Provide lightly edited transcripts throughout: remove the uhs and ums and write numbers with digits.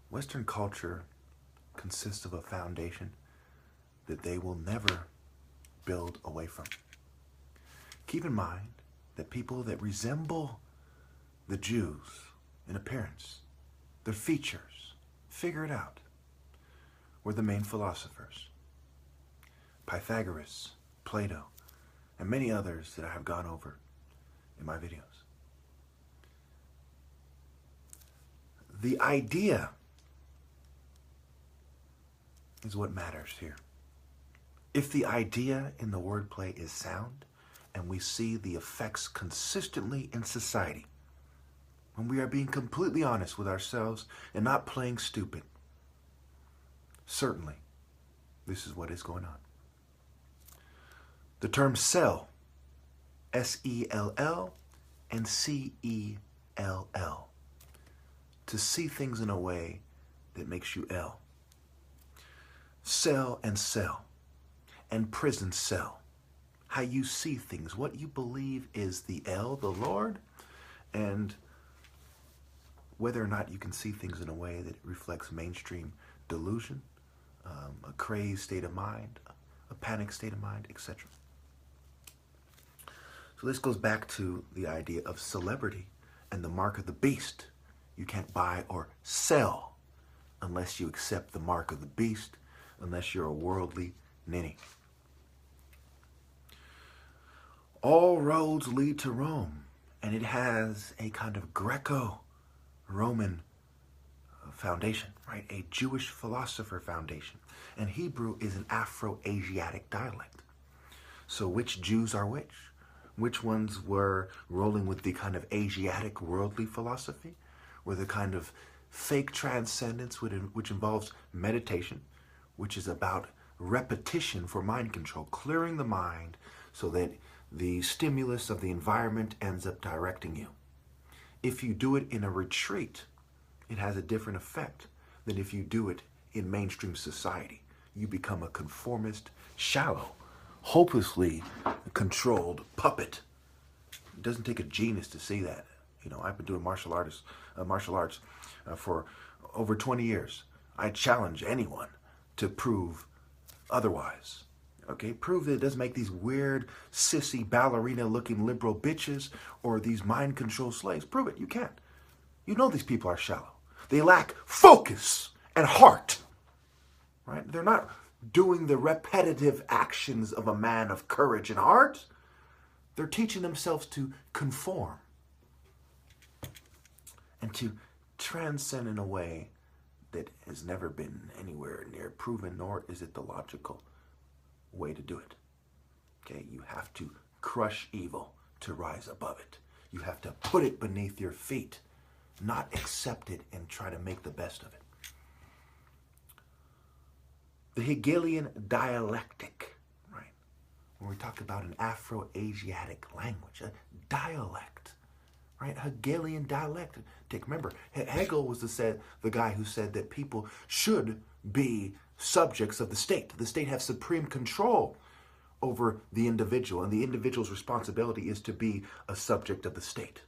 Western culture consists of a foundation that they will never build away from. Keep in mind that people that resemble the Jews in appearance, their features, figure it out, were the main philosophers. Pythagoras, Plato, and many others that I have gone over in my videos. The idea is what matters here. If the idea in the wordplay is sound, and we see the effects consistently in society, when we are being completely honest with ourselves and not playing stupid, certainly this is what is going on. The term sell, S-E-L-L and C-E-L-L, to see things in a way that makes you L. Sell and sell, and prison cell. How you see things, what you believe is the L, the Lord, and whether or not you can see things in a way that reflects mainstream delusion, a crazed state of mind, a panic state of mind, etc. So this goes back to the idea of celebrity and the mark of the beast. You can't buy or sell unless you accept the mark of the beast, unless you're a worldly ninny. All roads lead to Rome, and it has a kind of Greco-Roman foundation, right? A Jewish philosopher foundation. And Hebrew is an Afro-Asiatic dialect. So which Jews are which? Which ones were rolling with the kind of Asiatic worldly philosophy, or the kind of fake transcendence which involves meditation, which is about repetition for mind control, clearing the mind so that the stimulus of the environment ends up directing you. If you do it in a retreat, it has a different effect than if you do it in mainstream society. You become a conformist, shallow, hopelessly controlled puppet. It doesn't take a genius to see that. You know, I've been doing martial arts for over 20 years. I challenge anyone to prove otherwise. Okay, prove that it doesn't make these weird, sissy, ballerina-looking liberal bitches or these mind-control slaves. Prove it. You can't. You know these people are shallow. They lack focus and heart. Right? They're not doing the repetitive actions of a man of courage and heart. They're teaching themselves to conform and to transcend in a way that has never been anywhere near proven, nor is it the logical way to do it. Okay, you have to crush evil to rise above it. You have to put it beneath your feet, not accept it and try to make the best of it. The Hegelian dialectic, right? When we talk about an Afro-Asiatic language, a dialect, right? Hegelian dialectic. Remember, Hegel was the guy who said that people should be subjects of the state. The state has supreme control over the individual, and the individual's responsibility is to be a subject of the state.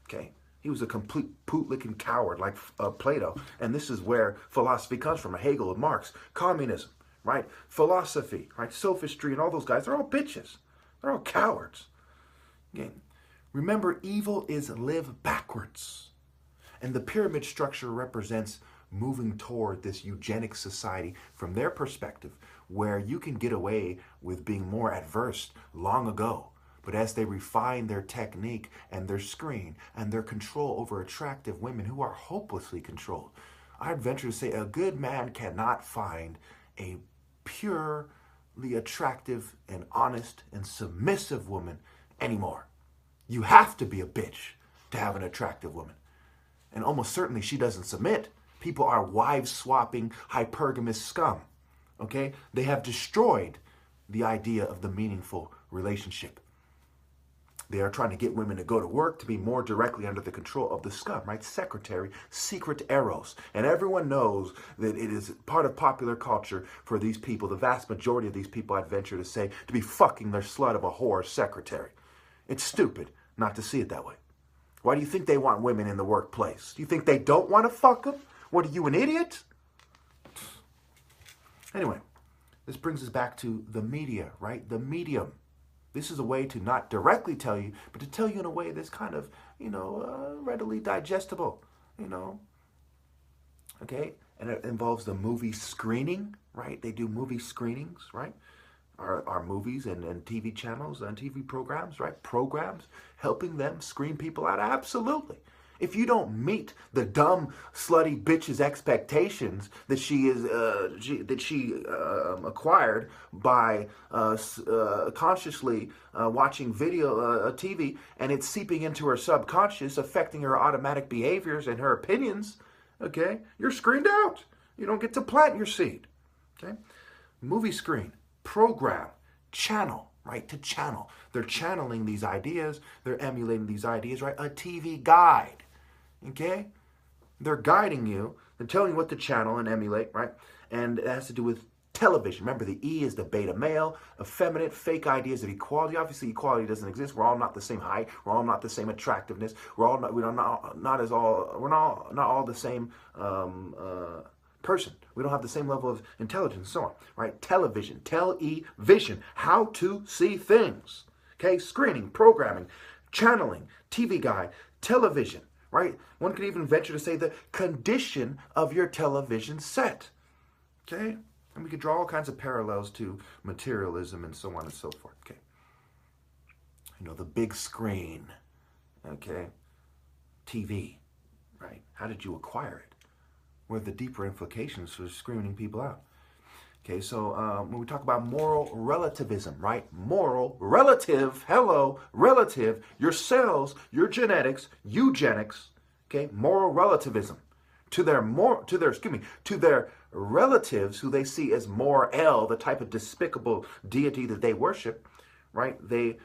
Okay? He was a complete poot-licking coward like Plato, and this is where philosophy comes from, Hegel and Marx. Communism, right? Philosophy, right? Sophistry and all those guys, they're all bitches. They're all cowards. Okay? Remember, evil is live backwards. And the pyramid structure represents moving toward this eugenic society from their perspective, where you can get away with being more adverse long ago. But as they refine their technique and their screen and their control over attractive women who are hopelessly controlled, I'd venture to say a good man cannot find a purely attractive and honest and submissive woman anymore. You have to be a bitch to have an attractive woman. And almost certainly she doesn't submit. People are wife-swapping, hypergamous scum. Okay? They have destroyed the idea of the meaningful relationship. They are trying to get women to go to work to be more directly under the control of the scum, right? Secretary, secret eros. And everyone knows that it is part of popular culture for these people, the vast majority of these people, I'd venture to say, to be fucking their slut of a whore secretary. It's stupid not to see it that way. Why do you think they want women in the workplace? Do you think they don't want to fuck them? What are you, an idiot? Anyway, this brings us back to the media, right? The medium. This is a way to not directly tell you, but to tell you in a way that's kind of, readily digestible, Okay? And it involves the movie screening, right? They do movie screenings, right? Our movies and TV channels and TV programs, right? Programs helping them screen people out. Absolutely. If you don't meet the dumb, slutty bitch's expectations that she acquired by consciously watching video TV, and it's seeping into her subconscious, affecting her automatic behaviors and her opinions, okay, you're screened out. You don't get to plant your seed. Okay, movie screen, program, channel. Right, to channel. They're channeling these ideas. They're emulating these ideas, right? A TV guide, okay? They're guiding you. They're telling you what to channel and emulate, right? And it has to do with television. Remember, the E is the beta male, effeminate, fake ideas of equality. Obviously, equality doesn't exist. We're all not the same height. We're all not the same attractiveness. We're all not all the same person. We don't have the same level of intelligence and so on, right? Television, tell-e-vision, how to see things, okay? Screening, programming, channeling, TV guide, television, right? One could even venture to say the condition of your television set, okay? And we could draw all kinds of parallels to materialism and so on and so forth, okay? The big screen, okay? TV, right? How did you acquire it? What are the deeper implications for screening people out? Okay, so when we talk about moral relativism, right? Moral, relative, hello, relative, your cells, your genetics, eugenics, okay? Moral relativism. To their relatives who they see as Mor-El, the type of despicable deity that they worship, right? They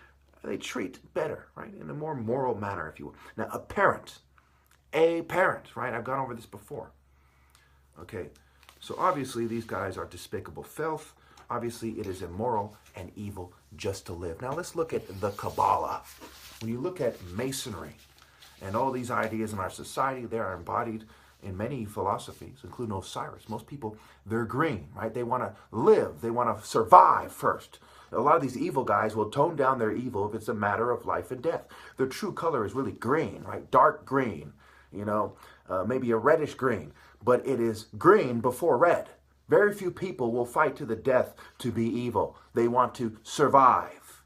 treat better, right? In a more moral manner, if you will. Now, a parent, right? I've gone over this before. Okay, so obviously these guys are despicable filth. Obviously it is immoral and evil just to live. Now let's look at the Kabbalah. When you look at Masonry and all these ideas in our society, they are embodied in many philosophies, including Osiris. Most people, they're green, right? They want to live. They want to survive first. A lot of these evil guys will tone down their evil if it's a matter of life and death. Their true color is really green, right? Dark green, maybe a reddish green. But it is green before red. Very few people will fight to the death to be evil. They want to survive.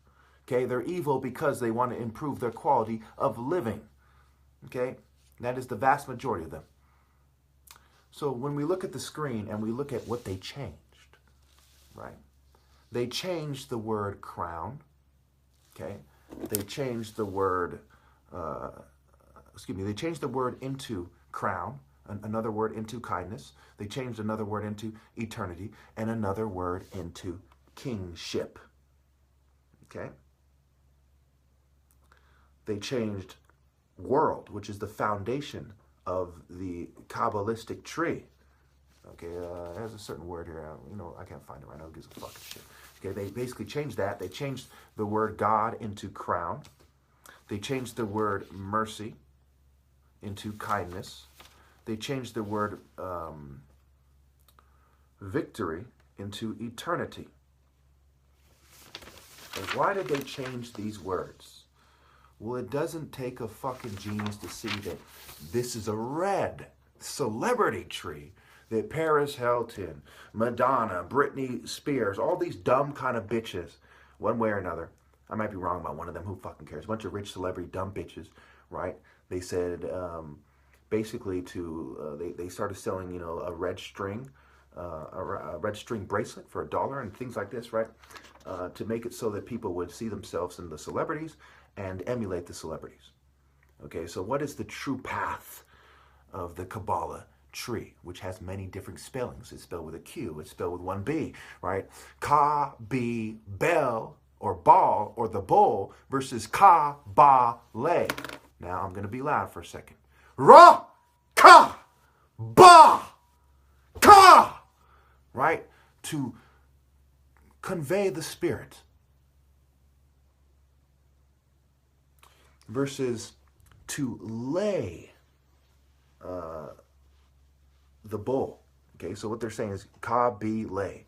Okay, they're evil because they want to improve their quality of living. Okay, that is the vast majority of them. So when we look at the screen and we look at what they changed, right? They changed the word crown. Okay, they changed the word. They changed the word into crown. Another word into kindness. They changed another word into eternity, and another word into kingship. Okay? They changed world, which is the foundation of the Kabbalistic tree. Okay, there's a certain word here. I can't find it right now. Who gives a fucking shit? Okay, they basically changed that. They changed the word God into crown. They changed the word mercy into kindness. They changed the word victory into eternity. And why did they change these words? Well, it doesn't take a fucking genius to see that this is a red celebrity tree that Paris Hilton, Madonna, Britney Spears, all these dumb kind of bitches, one way or another. I might be wrong about one of them. Who fucking cares? A bunch of rich celebrity dumb bitches, right? They said... basically they started selling a red string bracelet for $1 and things like this, right, to make it so that people would see themselves in the celebrities and emulate the celebrities. Okay, so what is the true path of the Kabbalah tree, which has many different spellings? It's spelled with a Q, it's spelled with one B, right? Ka Baal or Baal or the bull versus Ka Baal A. Now I'm going to be loud for a second. Ra, ka, ba, ka, right? To convey the spirit. Versus to lay the bull. Okay, so what they're saying is Ka Baal A.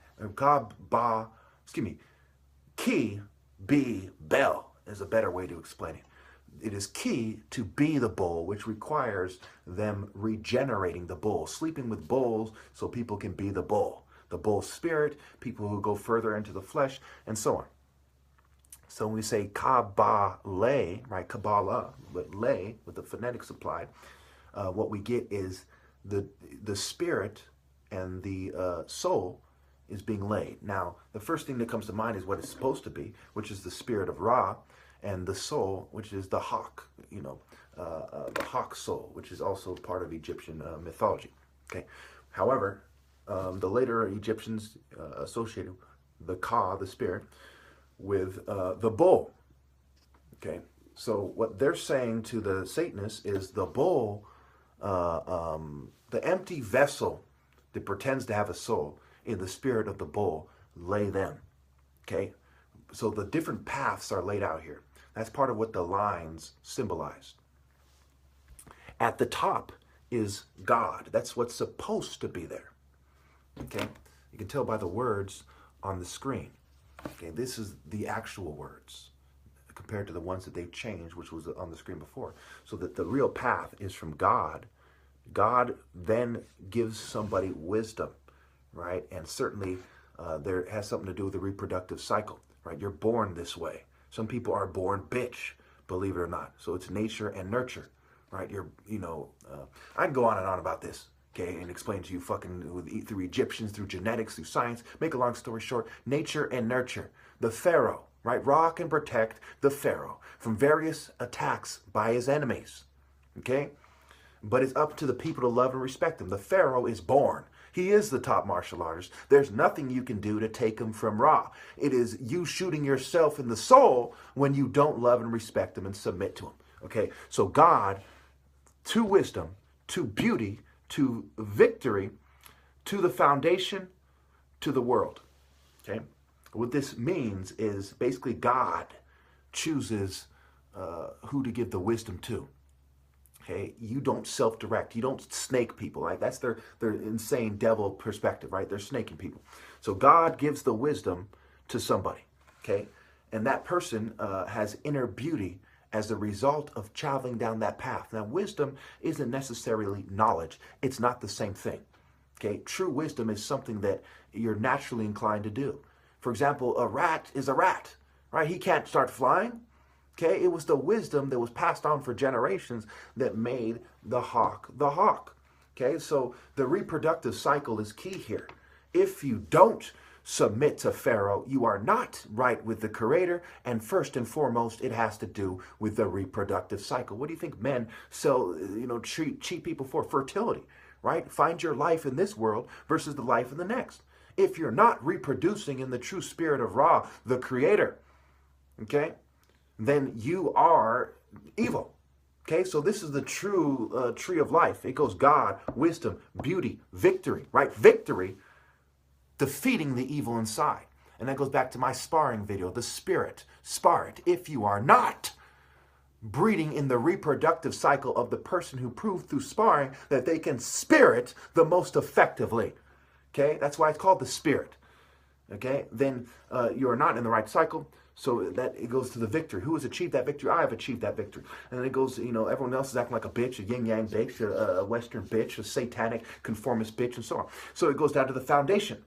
Ki be Bel is a better way to explain it. It is key to be the bull, which requires them regenerating the bull, sleeping with bulls so people can be the bull. The bull spirit, people who go further into the flesh, and so on. So when we say Ka Baal A, right, kabala, but lay with the phonetics applied, what we get is the spirit and the soul is being laid. Now, the first thing that comes to mind is what it's supposed to be, which is the spirit of Ra, and the soul, which is the hawk, the hawk soul, which is also part of Egyptian mythology. Okay. However, the later Egyptians associated the Ka, the spirit, with the bull. Okay. So what they're saying to the Satanists is the bull, the empty vessel that pretends to have a soul, in the spirit of the bull, lay them. Okay. So the different paths are laid out here. That's part of what the lines symbolize. At the top is God. That's what's supposed to be there. Okay? You can tell by the words on the screen. Okay, this is the actual words compared to the ones that they've changed, which was on the screen before. So that the real path is from God. God then gives somebody wisdom, right? And certainly there has something to do with the reproductive cycle, right? You're born this way. Some people are born bitch, believe it or not. So it's nature and nurture, right? I can go on and on about this, okay, and explain to you through Egyptians, through genetics, through science. Make a long story short, nature and nurture. The Pharaoh, right? Ra can protect the Pharaoh from various attacks by his enemies, okay? But it's up to the people to love and respect him. The Pharaoh is born. He is the top martial artist. There's nothing you can do to take him from Ra. It is you shooting yourself in the soul when you don't love and respect him and submit to him. Okay, so God, to wisdom, to beauty, to victory, to the foundation, to the world. Okay, what this means is basically God chooses who to give the wisdom to. Okay, you don't self-direct. You don't snake people. Right? That's their insane devil perspective, right? They're snaking people. So God gives the wisdom to somebody, okay? And that person has inner beauty as a result of traveling down that path. Now, wisdom isn't necessarily knowledge. It's not the same thing, okay? True wisdom is something that you're naturally inclined to do. For example, a rat is a rat, right? He can't start flying. Okay, it was the wisdom that was passed on for generations that made the hawk the hawk. Okay, so the reproductive cycle is key here. If you don't submit to Pharaoh, you are not right with the Creator, and first and foremost, it has to do with the reproductive cycle. What do you think men cheat people for? Fertility, right? Find your life in this world versus the life in the next. If you're not reproducing in the true spirit of Ra, the Creator, okay, then you are evil. Okay, so this is the true tree of life. It goes God, wisdom, beauty, victory, right? Victory, defeating the evil inside. And that goes back to my sparring video, the spirit. Spar it. If you are not breeding in the reproductive cycle of the person who proved through sparring that they can spirit the most effectively. Okay, that's why it's called the spirit. Okay, then you are not in the right cycle. So that it goes to the victory. Who has achieved that victory? I have achieved that victory. And then it goes, everyone else is acting like a bitch, a yin-yang bitch, a Western bitch, a satanic conformist bitch, and so on. So it goes down to the foundation,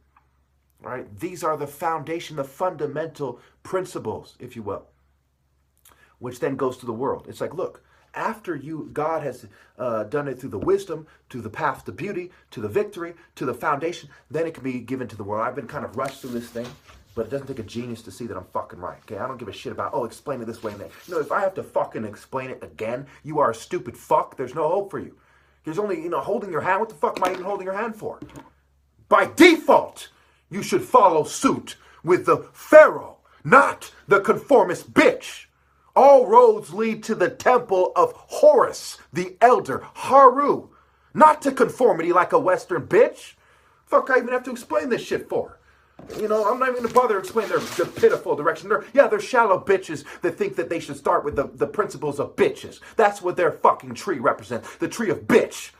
right? These are the foundation, the fundamental principles, if you will, which then goes to the world. It's like, look, after God has done it through the wisdom, to the path to beauty, to the victory, to the foundation, then it can be given to the world. I've been kind of rushed through this thing. But it doesn't take a genius to see that I'm fucking right, okay? I don't give a shit about, explain it this way and that. If I have to fucking explain it again, you are a stupid fuck. There's no hope for you. There's only, holding your hand. What the fuck am I even holding your hand for? By default, you should follow suit with the Pharaoh, not the conformist bitch. All roads lead to the temple of Horus, the elder, Haru, not to conformity like a Western bitch. Fuck, I even have to explain this shit for? I'm not even going to bother explaining their pitiful direction. They're shallow bitches that think that they should start with the principles of bitches. That's what their fucking tree represents. The tree of bitch.